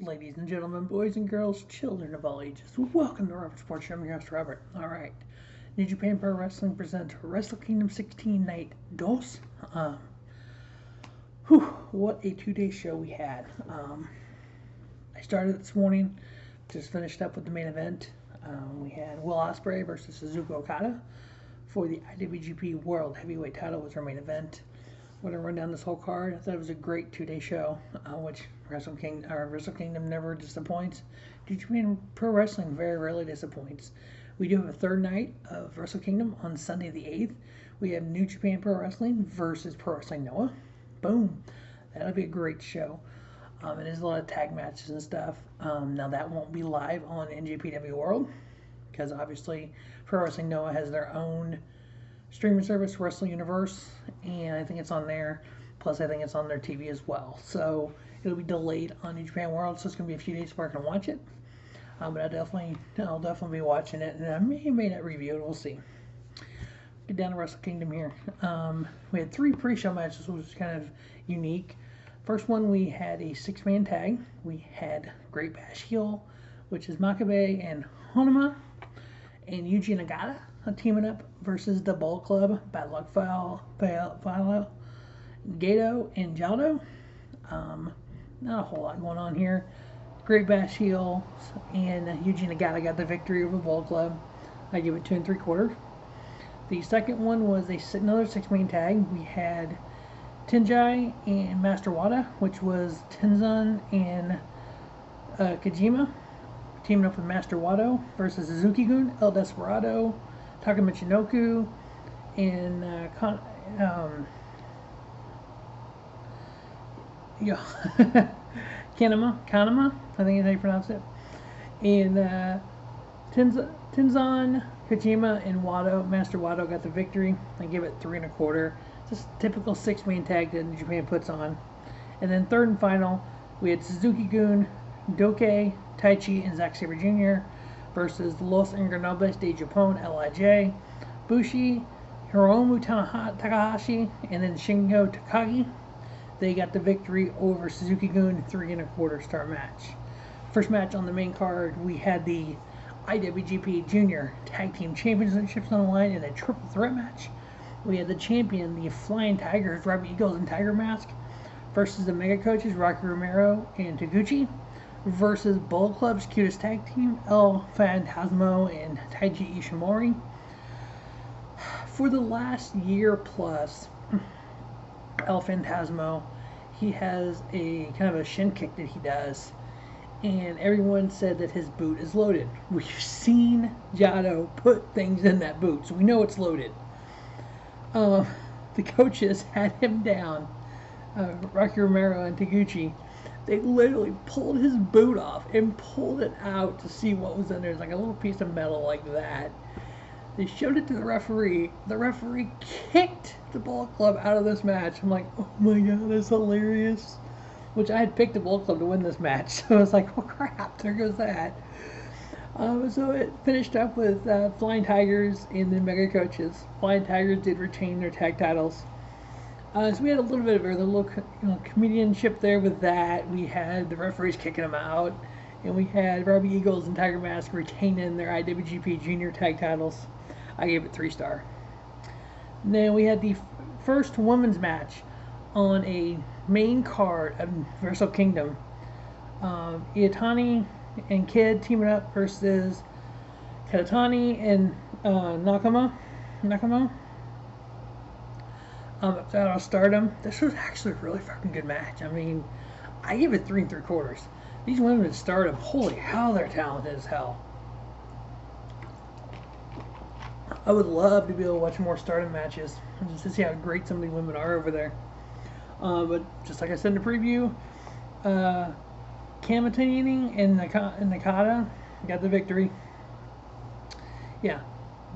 Ladies and gentlemen, boys and girls, children of all ages, welcome to Robert Sports. I'm your host, Robert. Alright, New Japan Pro Wrestling presents Wrestle Kingdom 16 Night Dos. What a 2-day show we had. I started this morning, just finished up with the main event. We had Will Ospreay versus Suzuki Okada for the IWGP World Heavyweight title was our main event. I'm going to run down this whole card. I thought it was a great 2-day show, which Wrestle Kingdom never disappoints. New Japan Pro Wrestling very rarely disappoints. We do have a third night of Wrestle Kingdom on Sunday the 8th. We have New Japan Pro Wrestling versus Pro Wrestling Noah. Boom. That'll be a great show. It is a lot of tag matches and stuff. Now that won't be live on NJPW World because obviously Pro Wrestling Noah has their own streaming service, Wrestle Universe, and I think it's on there. Plus, I think it's on their TV as well. So it'll be delayed on New Japan World, so it's going to be a few days before I can watch it. But I'll definitely be watching it, and I may not review it. We'll see. Get down to Wrestle Kingdom here. We had 3 pre-show matches, which was kind of unique. First one, we had a 6-man tag. We had Great Bash Heel, which is Makabe and Honma, and Yuji Nagata teaming up versus the Bullet Club, Bad Luck File, Gato, and Jaldo. Not a whole lot going on here. Great Bash Heel and Yuji Nagata got the victory over Bullet Club. I give it 2 3/4. The second one was another 6-man tag. We had Tenjai and Master Wada, which was Tenzan and Kojima, teaming up with Master Wado versus Suzuki-gun, El Desperado, Taka Michinoku, and Kanema, I think is how you pronounce it. And Tenzan, Kojima, and Master Wado got the victory. I give it 3 1/4. Just typical 6-man tag that New Japan puts on. And then third and final, we had Suzuki-gun, Doke, Taichi, and Zack Sabre Jr. versus Los Ingobernables de Japón, LIJ, Bushi, Hiromu Takahashi, and then Shingo Takagi. They got the victory over Suzuki-gun, 3 1/4 star match. First match on the main card, we had the IWGP Junior Tag Team Championships on the line in a triple threat match. We had the champion, the Flying Tigers, Robbie Eagles and Tiger Mask, versus the Mega Coaches, Rocky Romero and Taguchi, versus Bullet Club's cutest tag team, El Phantasmo and Taiji Ishimori. For the last year plus, El Phantasmo, he has a kind of a shin kick that he does, and everyone said that his boot is loaded. We've seen Jado put things in that boot, so we know it's loaded. The coaches had him down, Rocky Romero and Taguchi. They literally pulled his boot off and pulled it out to see what was in there. It's like a little piece of metal like that. They showed it to the referee. The referee kicked the Bullet Club out of this match. I'm like, oh my god, that's hilarious. Which I had picked the Bullet Club to win this match. So I was like, oh crap, there goes that. So it finished up with Flying Tigers and the Mega Coaches. Flying Tigers did retain their tag titles. So we had a little bit of a little comedianship there with that. We had the referees kicking them out, and we had Robbie Eagles and Tiger Mask retaining their IWGP Junior tag titles. I gave it 3 star. And then we had the first women's match on a main card of Wrestle Kingdom. Iatani and Kid teaming up versus Katatani and Nakamo. Out of Stardom. This was actually a really fucking good match. I mean, I give it 3 3/4. These women at Stardom, holy hell, they're talented as hell. I would love to be able to watch more Stardom matches just to see how great some of these women are over there. But just like I said in the preview, Kamatani and Nakata got the victory. Yeah,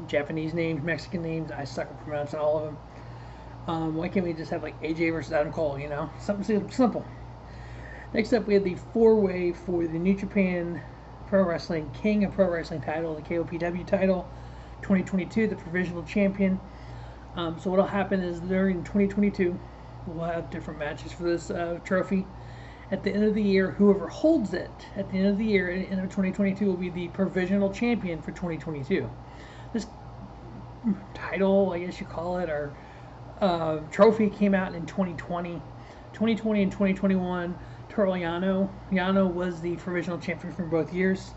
Japanese names, Mexican names, I suck at pronouncing all of them. Why can't we just have like AJ versus Adam Cole, Something simple. Next up, we had the 4-way for the New Japan Pro Wrestling King of Pro Wrestling title, the KOPW title, 2022, the provisional champion. So what will happen is during 2022, we'll have different matches for this trophy. At the end of the year, whoever holds it at the end of the year, at the end of 2022, will be the provisional champion for 2022. This title, I guess you call it, or trophy came out in 2020. 2020 and 2021, Toru Yano was the provisional champion for both years.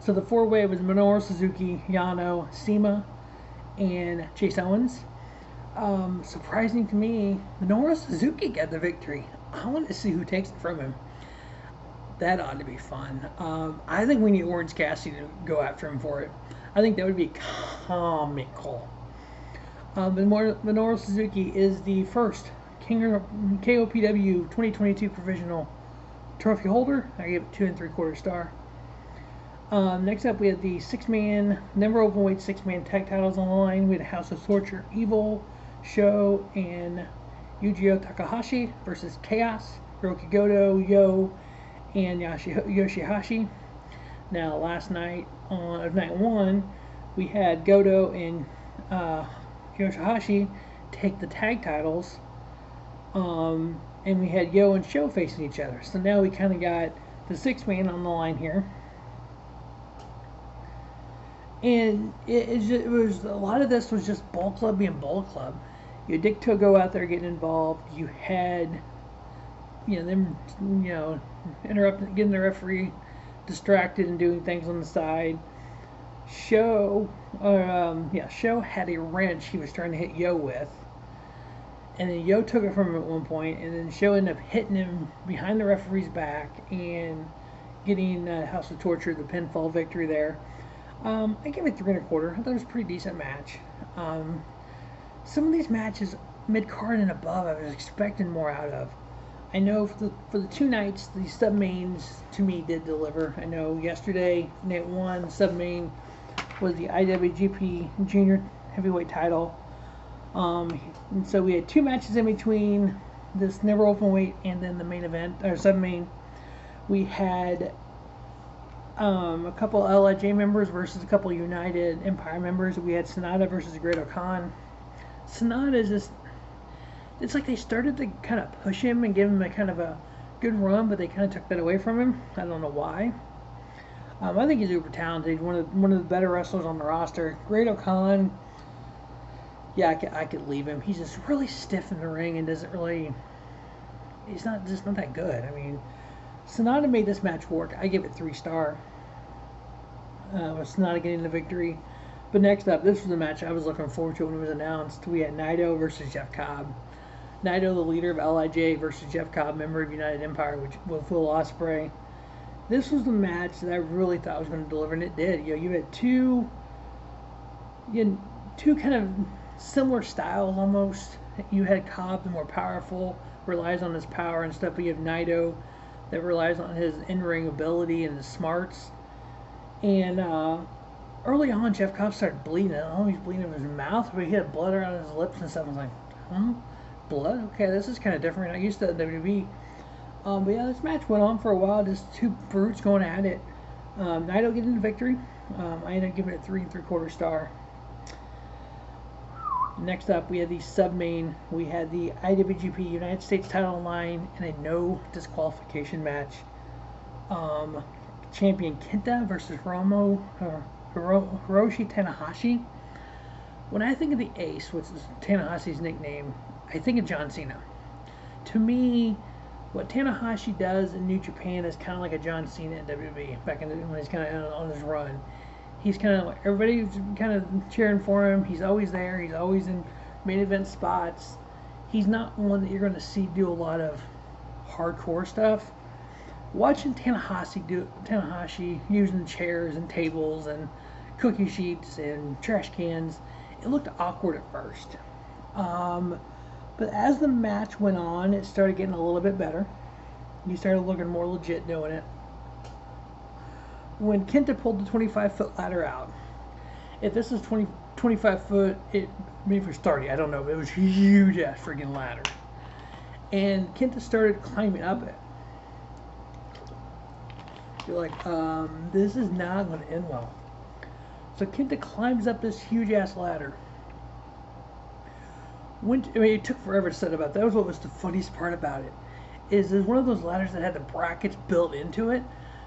So the four-way was Minoru Suzuki, Yano, Sema, and Chase Owens. Surprising to me, Minoru Suzuki got the victory. I want to see who takes it from him. That ought to be fun. I think we need Orange Cassidy to go after him for it. I think that would be comical. Minoru Suzuki is the first KOPW 2022 provisional trophy holder. I give it 2 3/4 star. Next up, we had the never openweight 6-man tag titles on the line. We had House of Torture, Evil, Sho, and Yujiro Takahashi versus Chaos, Hiroki Goto, Yo, and Yoshihashi. Now, last night, on night 1, we had Goto and Yoshihashi take the tag titles, and we had Yo and Sho facing each other. So now we kind of got the 6-man on the line here. And it was a lot of this was just Bulk Club being Bulk Club. You had Dick Togo out there getting involved. You had, them, interrupting, getting the referee distracted and doing things on the side. Sho had a wrench he was trying to hit Yo with, and then Yo took it from him at one point, and then Sho ended up hitting him behind the referee's back and getting House of Torture the pinfall victory there. I give it 3 1/4. I thought it was a pretty decent match. Some of these matches, mid-card and above, I was expecting more out of. I know for the 2 nights, the sub-mains, to me, did deliver. I know yesterday, night 1, sub-main was the IWGP Junior Heavyweight title. And so we had 2 matches in between this never openweight and then the main event, or sub-main. We had a couple LIJ members versus a couple United Empire members. We had Sonata versus Great-O-Khan. Sonata is just, it's like they started to kind of push him and give him a kind of a good run, but they kind of took that away from him. I don't know why. I think he's uber talented. One of the better wrestlers on the roster. Great-O-Khan, yeah, I could leave him. He's just really stiff in the ring and doesn't really, he's not that good. I mean, Sonata made this match work. I give it 3 star. With Sonata getting the victory. But next up, this was the match I was looking forward to when it was announced. We had Naito versus Jeff Cobb. Naito, the leader of LIJ, versus Jeff Cobb, member of United Empire, with Will Ospreay. This was the match that I really thought was going to deliver, and it did. You had two kind of similar styles almost. You had Cobb, the more powerful, relies on his power and stuff, but you have Naito that relies on his in-ring ability and his smarts. And early on, Jeff Cobb started bleeding. I don't know if he's bleeding in his mouth, but he had blood around his lips and stuff. I was like, blood? Okay, this is kind of different. I used to WWE. But yeah, this match went on for a while. Just 2 brutes going at it. Naito getting the victory. I ended up giving it 3 3/4 star. Next up, we had the sub-main. We had the IWGP United States title line in a no disqualification match. Champion Kenta versus Hiroshi Tanahashi. When I think of the Ace, which is Tanahashi's nickname, I think of John Cena. To me, what Tanahashi does in New Japan is kind of like a John Cena in WWE back when he's kind of on his run. He's kind of like, everybody's kind of cheering for him. He's always there. He's always in main event spots. He's not one that you're going to see do a lot of hardcore stuff. Watching Tanahashi using chairs and tables and cookie sheets and trash cans, it looked awkward at first. But as the match went on, it started getting a little bit better. He started looking more legit doing it. When Kenta pulled the 25-foot ladder out, if this is 25 foot, maybe for starting, I don't know, but it was a huge ass freaking ladder. And Kenta started climbing up it. You're like, this is not going to end well. So Kenta climbs up this huge ass ladder. It took forever to set about. That was what was the funniest part about it. is one of those ladders that had the brackets built into it.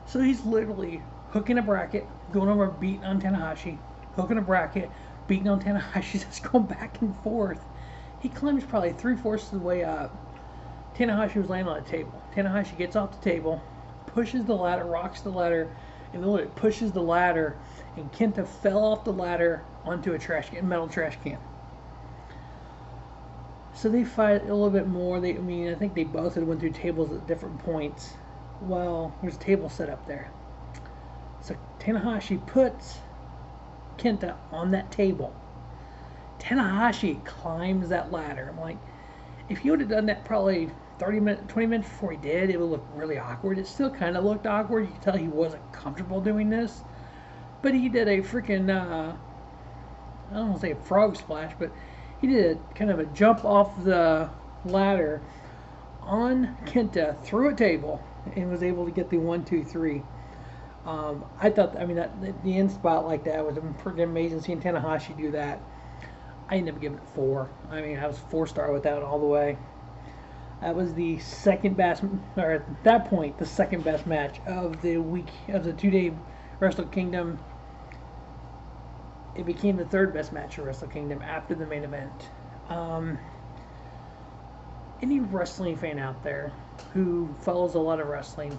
So he's literally hooking a bracket, going over beating on Tanahashi, hooking a bracket, beating on Tanahashi, just going back and forth. He climbs probably 3/4 of the way up. Tanahashi was laying on a table. Tanahashi gets off the table, pushes the ladder, rocks the ladder, and then it pushes the ladder, and Kenta fell off the ladder onto a metal trash can. So they fight a little bit more. I think they both had went through tables at different points. Well, there's a table set up there. So Tanahashi puts Kenta on that table. Tanahashi climbs that ladder. I'm like, if he would have done that probably 20 minutes before he did, it would look really awkward. It still kind of looked awkward. You could tell he wasn't comfortable doing this. But he did a freaking, I don't want to say a frog splash, but he did kind of a jump off the ladder on Kenta through a table and was able to get the 1, 2, 3. I thought, that the end spot like that was pretty amazing seeing Tanahashi do that. I ended up giving it 4. I was 4-star with that all the way. That was the second best, or at that point, the second best match of the week, of the 2-day Wrestle Kingdom. It became the third best match of Wrestle Kingdom after the main event. Any wrestling fan out there who follows a lot of wrestling,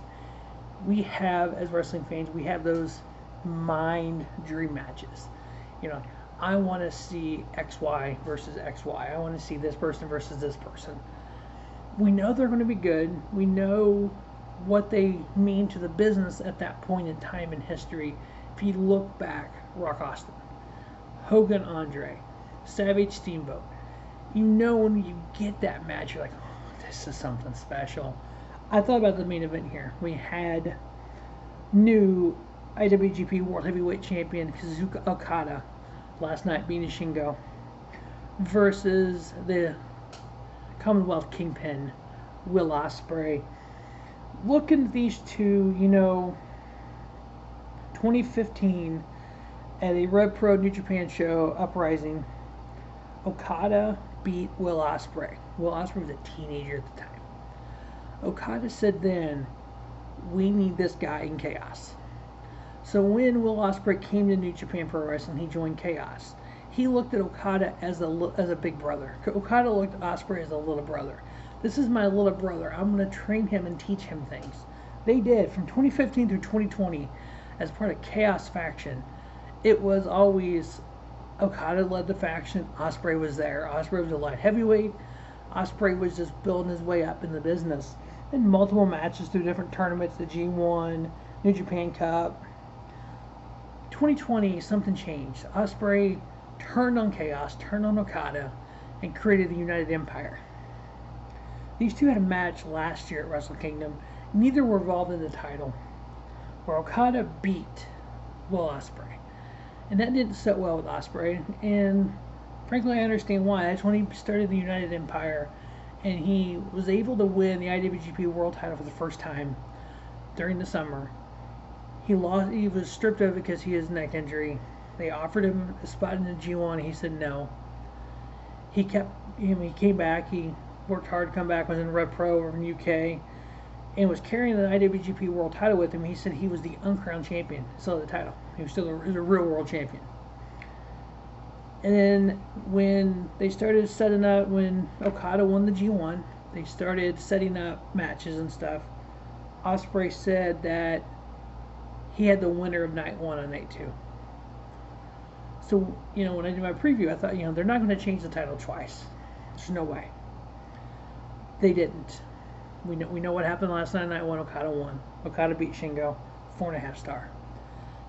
we have, as wrestling fans, we have those mind dream matches. I want to see XY versus XY. I want to see this person versus this person. We know they're going to be good. We know what they mean to the business at that point in time in history. If you look back, Rock Austin, Hogan Andre, Savage Steamboat, when you get that match, you're like, oh, this is something special. I thought about the main event here. We had new IWGP World Heavyweight Champion Kazuchika Okada last night beating Shingo versus the Commonwealth Kingpin Will Ospreay. Looking at these two, 2015 at a Red Pro New Japan show, Uprising, Okada beat Will Ospreay. Will Ospreay was a teenager at the time. Okada said then, we need this guy in Chaos. So when Will Ospreay came to New Japan Pro Wrestling, he joined Chaos. He looked at Okada as a big brother. Okada looked at Ospreay as a little brother. This is my little brother. I'm going to train him and teach him things. They did. From 2015 through 2020, as part of Chaos faction, it was always Okada led the faction. Ospreay was there. Ospreay was a light heavyweight. Ospreay was just building his way up in the business. In multiple matches through different tournaments, the G1, New Japan Cup. 2020, something changed. Ospreay turned on Chaos, turned on Okada, and created the United Empire. These two had a match last year at Wrestle Kingdom. Neither were involved in the title, where Okada beat Will Ospreay. And that didn't sit well with Ospreay, and frankly I understand why. That's when he started the United Empire, and he was able to win the IWGP World title for the first time during the summer. He was stripped of it because he has neck injury. They offered him a spot in the G1. He said no. He came back. He worked hard to come back. Was in Red Pro over in the UK, and was carrying the IWGP World title with him. He said he was the uncrowned champion. Still the title. He was still a real world champion. And then when they started setting up, when Okada won the G1, they started setting up matches and stuff. Ospreay said that he had the winner of night 1 on night 2. So, when I did my preview, I thought, they're not going to change the title twice. There's no way. They didn't. We know what happened last night, night 1. Okada won. Okada beat Shingo, 4.5 star.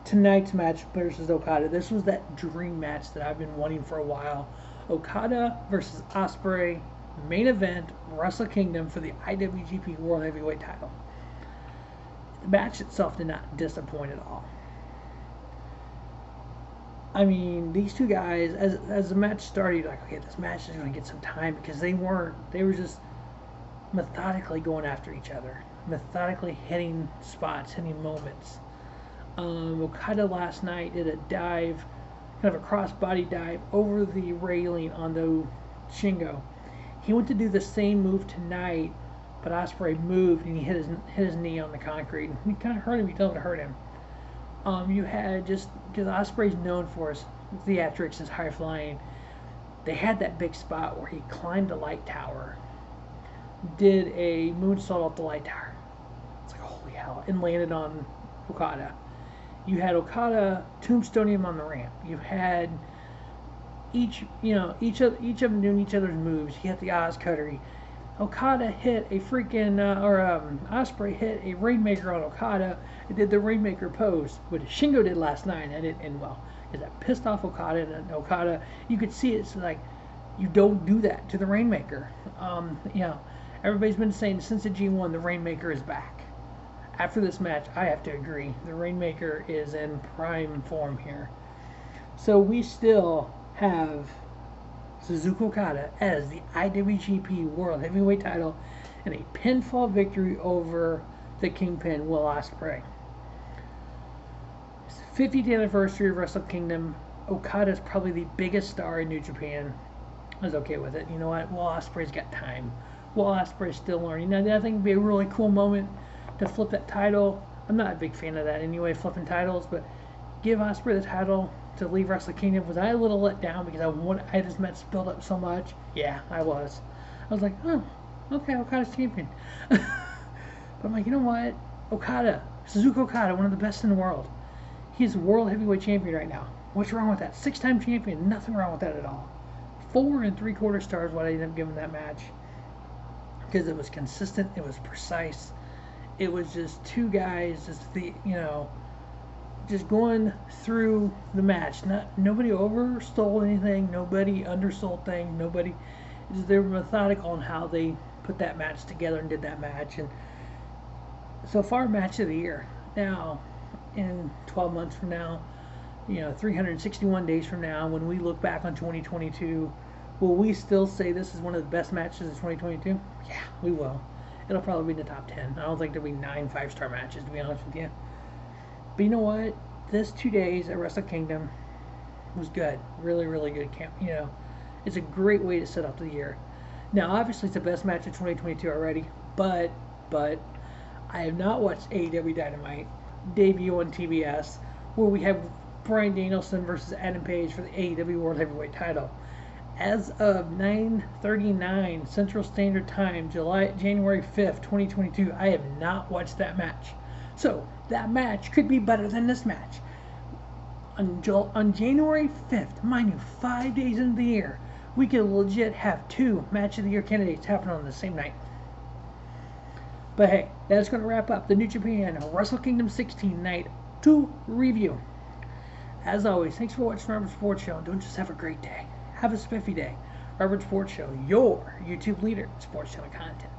Tonight's match versus Okada. This was that dream match that I've been wanting for a while. Okada versus Ospreay, main event, Wrestle Kingdom for the IWGP World Heavyweight title. The match itself did not disappoint at all. These two guys, as the match started, you're like, okay, this match is going to get some time, because they were just methodically going after each other, methodically hitting spots, hitting moments. Okada last night did a dive, kind of a cross-body dive over the railing on the Shingo. He went to do the same move tonight but Ospreay moved and he hit his knee on the concrete. He kind of hurt him. He told him to hurt him. You had just because Ospreay's known for his theatrics, his high flying. They had that big spot where he climbed the light tower, did a moonsault off the light tower. It's like holy hell, and landed on Okada. You had Okada tombstone him on the ramp. You had each of them doing each other's moves. He hit the Oz Cutter. Okada hit a freaking Ospreay hit a Rainmaker on Okada and did the Rainmaker pose, which Shingo did last night, and it didn't end well because that pissed off Okada. And Okada, you could see it's like you don't do that to the Rainmaker. Everybody's been saying since the G1 the Rainmaker is back. After this match, I have to agree. The Rainmaker is in prime form here. So we still have Suzuki Okada as the IWGP World Heavyweight title and a pinfall victory over the Kingpin, Will Ospreay. It's the 50th anniversary of Wrestle Kingdom. Okada is probably the biggest star in New Japan. I was okay with it. You know what? Will Ospreay's got time. Will Ospreay's still learning. Now, I think it'd be a really cool moment to flip that title. I'm not a big fan of that anyway, flipping titles, but give Ospreay the title to leave Wrestle Kingdom. Was I a little let down because I had this match built up so much? Yeah, I was. I was like, oh, okay, Okada's champion. But I'm like, you know what? Okada, Suzuki Okada, one of the best in the world. He's world heavyweight champion right now. What's wrong with that? 6-time champion. Nothing wrong with that at all. 4 3/4 stars what I ended up giving that match. Because it was consistent, it was precise. It was just two guys, just going through the match. Nobody overstole anything. Nobody undersold things. Nobody. They were methodical in how they put that match together and did that match. And so far, match of the year. Now, in 12 months from now, 361 days from now, when we look back on 2022, will we still say this is one of the best matches of 2022? Yeah, we will. It'll probably be in the top 10. I don't think there'll be 9 5-star matches, to be honest with you. But you know what? This 2 days at Wrestle Kingdom was good. Really, really good camp. It's a great way to set up the year. Now, obviously, it's the best match of 2022 already. But I have not watched AEW Dynamite debut on TBS, where we have Bryan Danielson versus Adam Page for the AEW World Heavyweight title. As of 9:39 Central Standard Time, January 5th, 2022, I have not watched that match. So, that match could be better than this match. On January 5th, mind you, 5 days into the year, we could legit have 2 Match of the Year candidates happen on the same night. But hey, that's going to wrap up the New Japan Wrestle Kingdom 16 Night 2 review. As always, thanks for watching Robert Sports Show. Don't just have a great day. Have a spiffy day. Robert Sports Show, your YouTube leader in sports channel content.